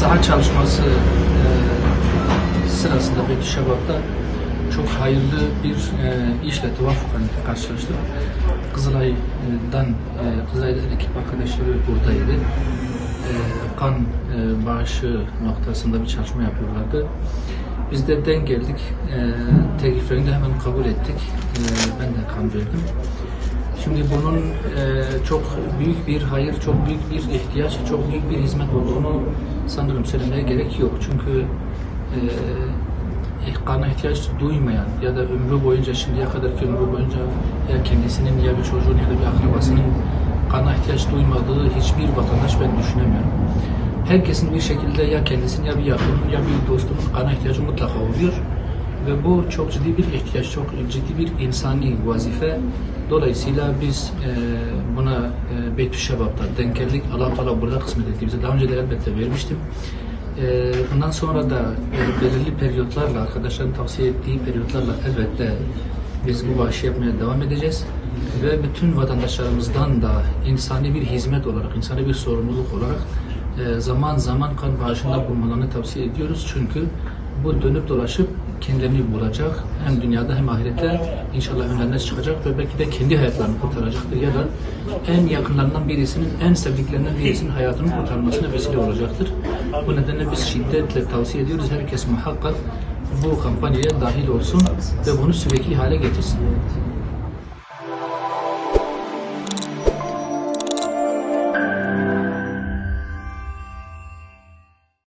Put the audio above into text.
saha çalışması sırasında Beytü Şebap'ta çok hayırlı bir işle tevafuken karşılaştık. Kızılay'dan ekip arkadaşları buradaydı. Kan bağışı noktasında bir çalışma yapıyorlardı. Biz de denk geldik. Tekliflerini de hemen kabul ettik. Ben de kan verdim. Şimdi bunun çok büyük bir hayır, çok büyük bir ihtiyaç, çok büyük bir hizmet olduğunu sanırım söylemeye gerek yok. Çünkü kana ihtiyaç duymayan ya da ömrü boyunca, şimdiye kadarki ömrü boyunca ya kendisinin ya bir çocuğun ya da bir akrabasının kana ihtiyaç duymadığı hiçbir vatandaş ben düşünemiyorum. Herkesin bir şekilde ya kendisinin ya bir yakının ya bir dostunun kana ihtiyacı mutlaka oluyor. Ve bu çok ciddi bir ihtiyaç, çok ciddi bir insani vazife. Dolayısıyla biz buna Beytü Şebap'ta denk geldik. Allah Teala burada kısmet etti bize. Daha önce de elbette vermiştim. Bundan sonra da belirli periyotlarla, arkadaşların tavsiye ettiği periyotlarla elbette biz bu bağışı yapmaya devam edeceğiz. Ve bütün vatandaşlarımızdan da insani bir hizmet olarak, insani bir sorumluluk olarak zaman zaman kan bağışında bulunmalarını tavsiye ediyoruz. Çünkü bu dönüp dolaşıp kendilerini bulacak. Hem dünyada hem ahirette inşallah önlerine çıkacak ve belki de kendi hayatlarını kurtaracaktır. Ya da en yakınlarından birisinin, en sevdiklerinden birisinin hayatını kurtarmasına vesile olacaktır. Bu nedenle biz şiddetle tavsiye ediyoruz. Herkes muhakkak bu kampanyaya dahil olsun ve bunu sürekli hale getirsin.